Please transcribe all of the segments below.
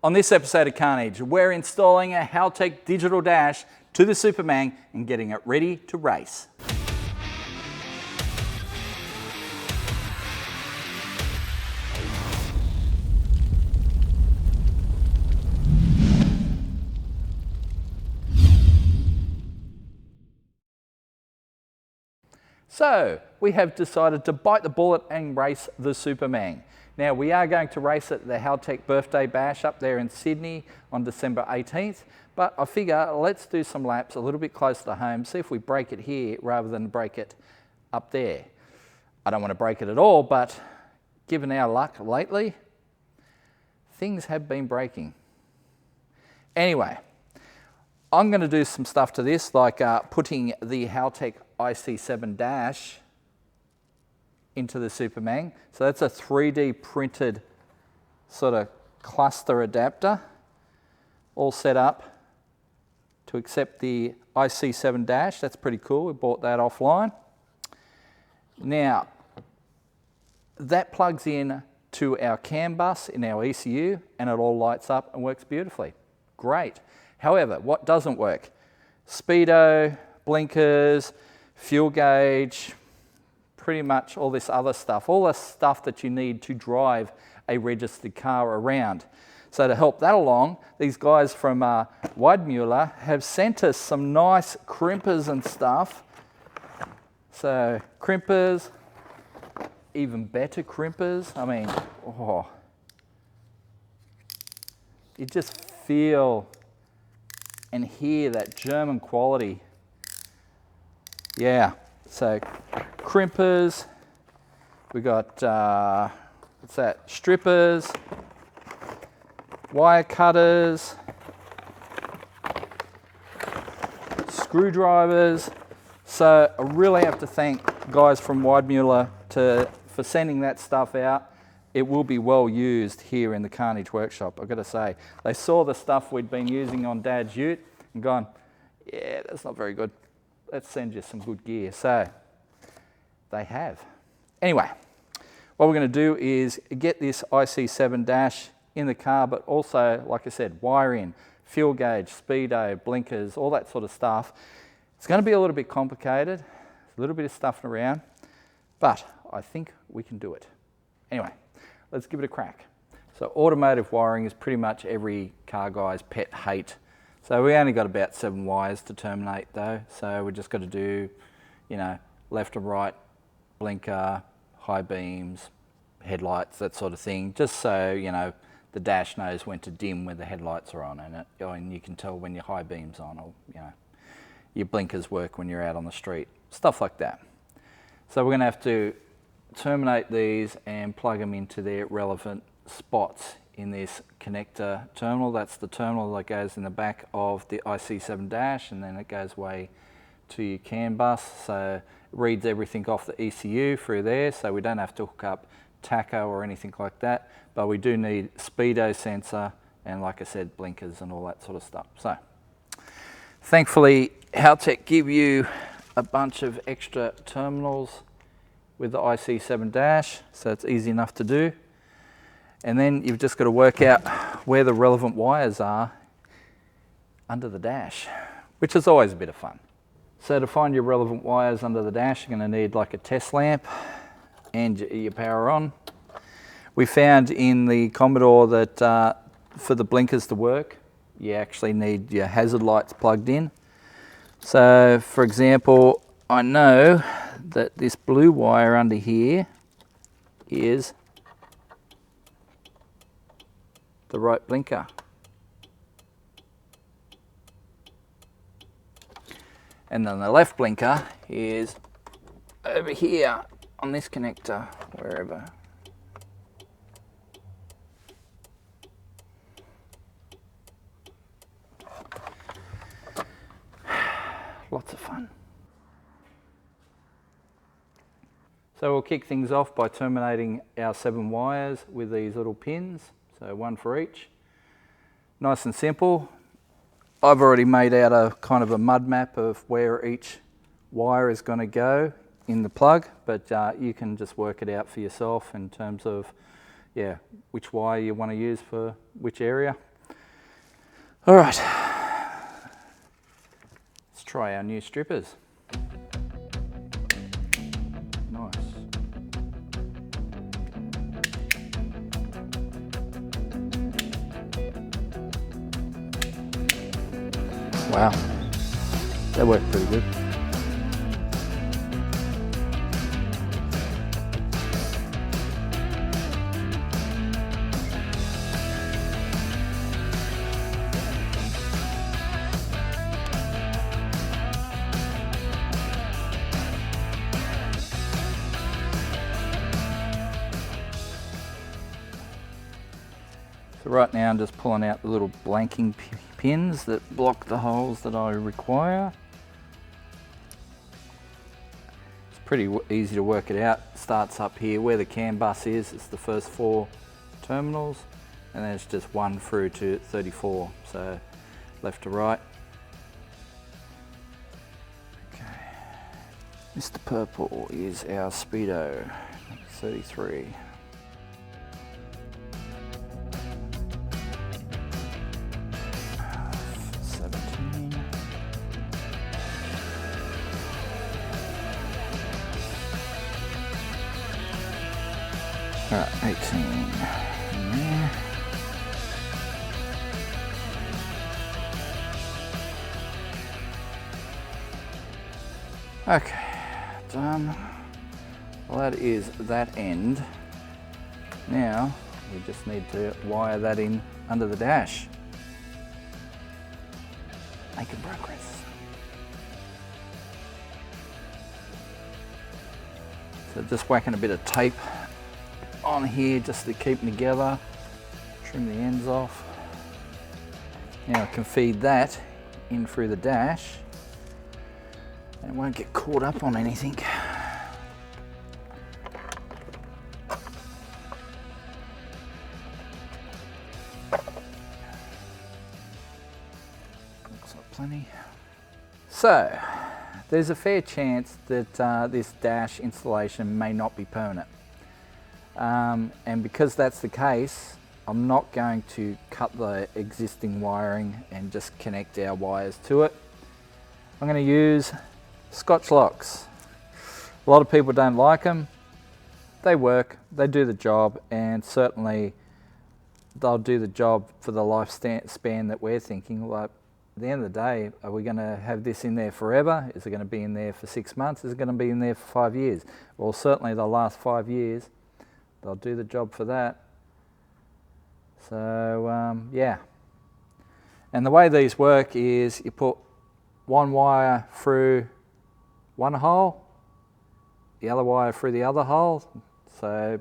On this episode of Carnage, we're installing a Haltech digital dash to the Supermang and getting it ready to race. So, we have decided to bite the bullet and race the Supermang. Now, we are going to race at the Haltech birthday bash up there in Sydney on December 18th, but I figure let's do some laps a little bit closer to home, see if we break it here rather than break it up there. I don't want to break it at all, but given our luck lately, things have been breaking. Anyway, I'm going to do some stuff to this, like putting the Haltech IC7 dash into the Supermang. So that's a 3D printed sort of cluster adapter, all set up to accept the IC7 dash. That's pretty cool. We bought that offline. Now, that plugs in to our CAN bus in our ECU and it all lights up and works beautifully. Great. However, what doesn't work? Speedo, blinkers, fuel gauge, pretty much all this other stuff, all the stuff that you need to drive a registered car around. So to help that along, these guys from Weidmuller have sent us some nice crimpers and stuff. So crimpers, even better crimpers. I mean, oh, you just feel and hear that German quality. Yeah, so crimpers, we got, what's that, strippers, wire cutters, screwdrivers. So I really have to thank guys from Weidmuller for sending that stuff out. It will be well used here in the Carnage workshop, I've got to say. They saw the stuff we'd been using on Dad's ute and gone, yeah, that's not very good. Let's send you some good gear. So they have. Anyway, what we're going to do is get this IC7 dash in the car, but also, like I said, wire in, fuel gauge, speedo, blinkers, all that sort of stuff. It's going to be a little bit complicated, a little bit of stuffing around, but I think we can do it. Anyway, let's give it a crack. So automotive wiring is pretty much every car guy's pet hate. So we only got about 7 wires to terminate though, so we just got to do, you know, left and right, blinker, high beams, headlights, that sort of thing, just so, you know, the dash knows when to dim when the headlights are on and you can tell when your high beam's on, or, you know, your blinkers work when you're out on the street, stuff like that. So we're going to have to terminate these and plug them into their relevant spots in this connector terminal. That's the terminal that goes in the back of the IC7 dash, and then it goes away to your CAN bus. So it reads everything off the ECU through there, so we don't have to hook up tacho or anything like that, but we do need speedo sensor and, like I said, blinkers and all that sort of stuff. So thankfully Haltech give you a bunch of extra terminals with the IC7 dash, so it's easy enough to do. And then you've just got to work out where the relevant wires are under the dash, which is always a bit of fun. So to find your relevant wires under the dash, you're going to need like a test lamp and your power on. We found in the Commodore that for the blinkers to work, you actually need your hazard lights plugged in. So for example, I know that this blue wire under here is the right blinker. And then the left blinker is over here on this connector, wherever. Lots of fun. So we'll kick things off by terminating our 7 wires with these little pins. So 1 for each. Nice and simple. I've already made out a kind of a mud map of where each wire is going to go in the plug, but you can just work it out for yourself in terms of, yeah, which wire you want to use for which area. All right, let's try our new strippers. Nice. Wow, that worked pretty good. So right now I'm just pulling out the little blanking pins that block the holes that I require. It's pretty easy to work it out. It starts up here where the CAN bus is. It's the first 4 terminals, and then it's just 1 through to 34. So left to right. Okay. Mr. Purple is our Speedo, 33. Alright, 18 in there. Okay, done. Well, that is that end. Now, we just need to wire that in under the dash. Making progress. So just whacking a bit of tape on here just to keep them together, trim the ends off. Now I can feed that in through the dash and it won't get caught up on anything. Looks like plenty. So there's a fair chance that this dash installation may not be permanent. And because that's the case, I'm not going to cut the existing wiring and just connect our wires to it. I'm going to use Scotch locks. A lot of people don't like them. They work, they do the job, and certainly they'll do the job for the lifespan that we're thinking. Like, at the end of the day, are we going to have this in there forever? Is it going to be in there for 6 months? Is it going to be in there for 5 years? Well, certainly they'll last 5 years. They'll do the job for that. So yeah. And the way these work is you put one wire through one hole, the other wire through the other hole. So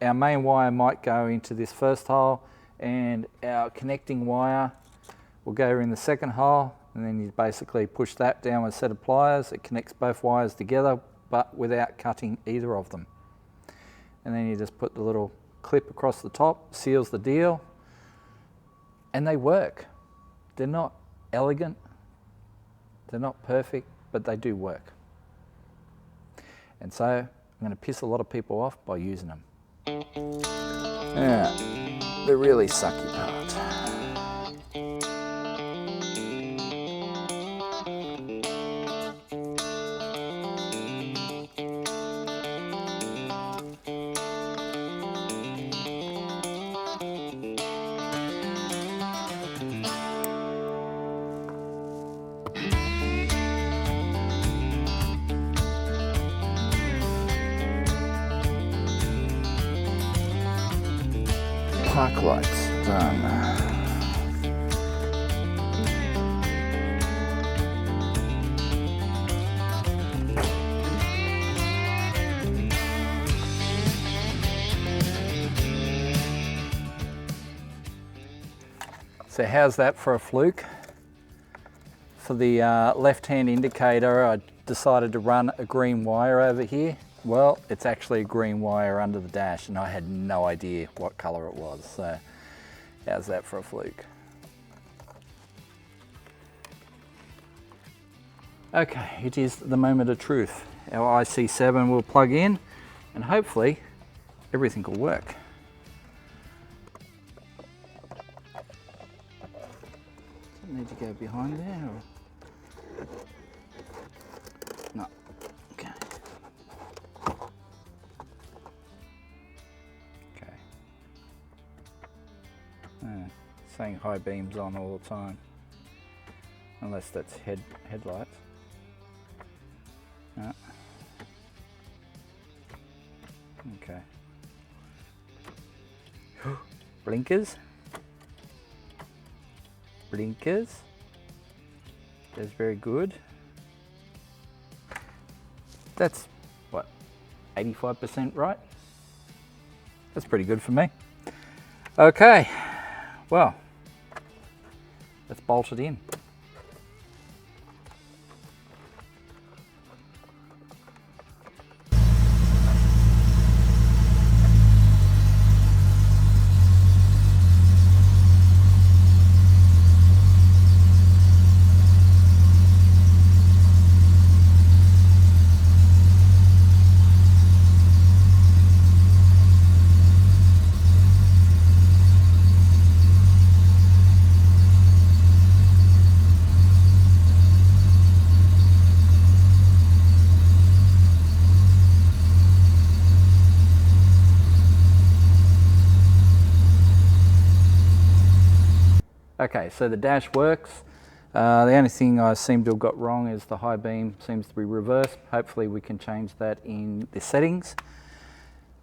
our main wire might go into this first hole and our connecting wire will go in the second hole, and then you basically push that down with a set of pliers. It connects both wires together but without cutting either of them. And then you just put the little clip across the top, seals the deal, and they work. They're not elegant, they're not perfect, but they do work. And so I'm going to piss a lot of people off by using them. Now, the really sucky part. Park lights done. So how's that for a fluke? For the left-hand indicator, I decided to run a green wire over here. Well, it's actually a green wire under the dash, and I had no idea what color it was. So how's that for a fluke? Okay, it is the moment of truth. Our IC7 will plug in and hopefully everything will work. Need to go behind there or? No. Okay. Okay. Saying high beams on all the time. Unless that's headlights. No. Okay. Blinkers. Blinkers. That's very good. That's what, 85% right? That's pretty good for me. Okay, well, let's bolt it in. Okay, so the dash works. The only thing I seem to have got wrong is the high beam seems to be reversed. Hopefully we can change that in the settings.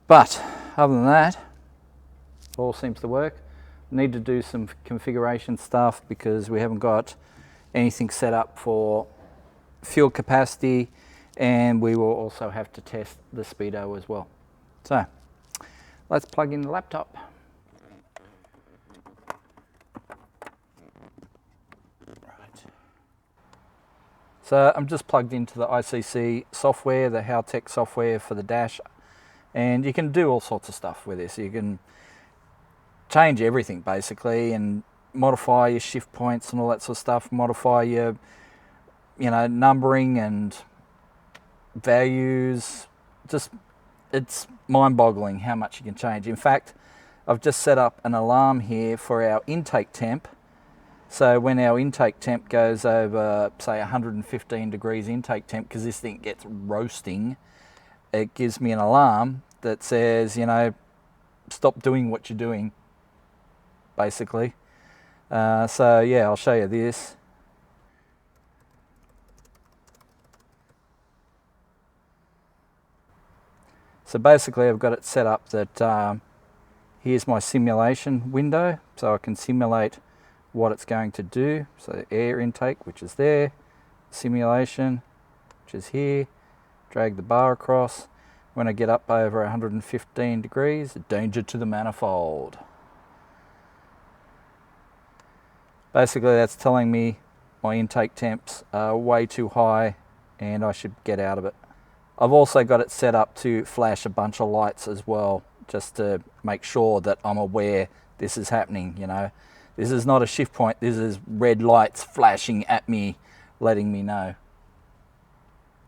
But other than that, all seems to work. Need to do some configuration stuff because we haven't got anything set up for fuel capacity, and we will also have to test the speedo as well. So let's plug in the laptop. So I'm just plugged into the ICC software, the Haltech software for the dash, and you can do all sorts of stuff with this. You can change everything basically and modify your shift points and all that sort of stuff, modify your, numbering and values. Just, it's mind-boggling how much you can change. In fact, I've just set up an alarm here for our intake temp. So when our intake temp goes over, say, 115 degrees intake temp, because this thing gets roasting, it gives me an alarm that says, stop doing what you're doing, basically. So yeah, I'll show you this. So basically I've got it set up that here's my simulation window, so I can simulate what it's going to do. So air intake, which is there, simulation, which is here, drag the bar across. When I get up over 115 degrees, danger to the manifold. Basically that's telling me my intake temps are way too high and I should get out of it. I've also got it set up to flash a bunch of lights as well, just to make sure that I'm aware this is happening, This is not a shift point, this is red lights flashing at me, letting me know.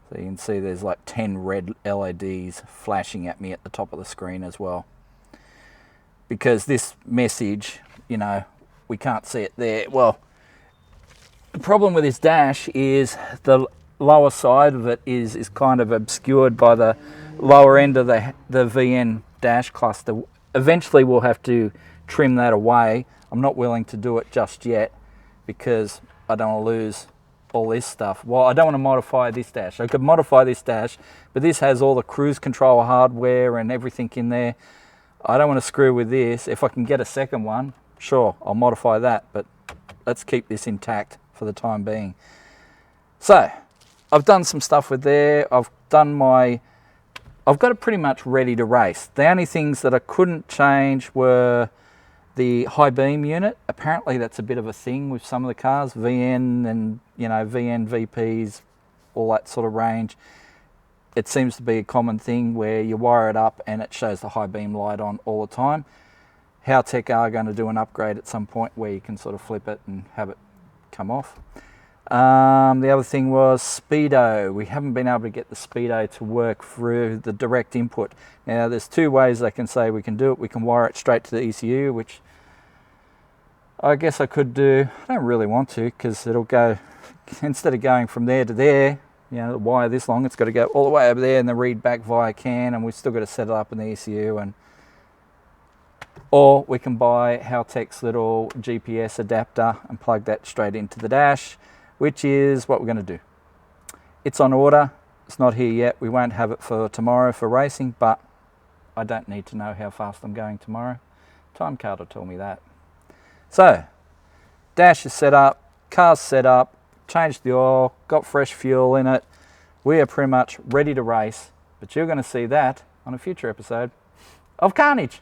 So you can see there's like 10 red LEDs flashing at me at the top of the screen as well. Because this message, we can't see it there. Well, the problem with this dash is the lower side of it is kind of obscured by the lower end of the VN dash cluster. Eventually we'll have to trim that away. I'm not willing to do it just yet because I don't want to lose all this stuff. Well, I don't want to modify this dash. I could modify this dash, but this has all the cruise control hardware and everything in there. I don't want to screw with this. If I can get a second one, sure, I'll modify that, but let's keep this intact for the time being. So, I've done some stuff with there. I've got it pretty much ready to race. The only things that I couldn't change were the high beam unit. Apparently that's a bit of a thing with some of the cars, VN and VN VPs, all that sort of range. It seems to be a common thing where you wire it up and it shows the high beam light on all the time. Haltech are going to do an upgrade at some point where you can sort of flip it and have it come off. The other thing was speedo. We haven't been able to get the speedo to work through the direct input. Now there's two ways they can say we can do it. We can wire it straight to the ECU, which I guess I could do, I don't really want to, because it'll go, instead of going from there to there, you know, the wire this long, it's got to go all the way over there and then read back via CAN, and we've still got to set it up in the ECU. And or we can buy Haltech's little GPS adapter and plug that straight into the dash, which is what we're going to do. It's on order. It's not here yet. We won't have it for tomorrow for racing, but I don't need to know how fast I'm going tomorrow. Time card will tell me that. So, dash is set up, car's set up, changed the oil, got fresh fuel in it. We are pretty much ready to race, but you're going to see that on a future episode of Carnage.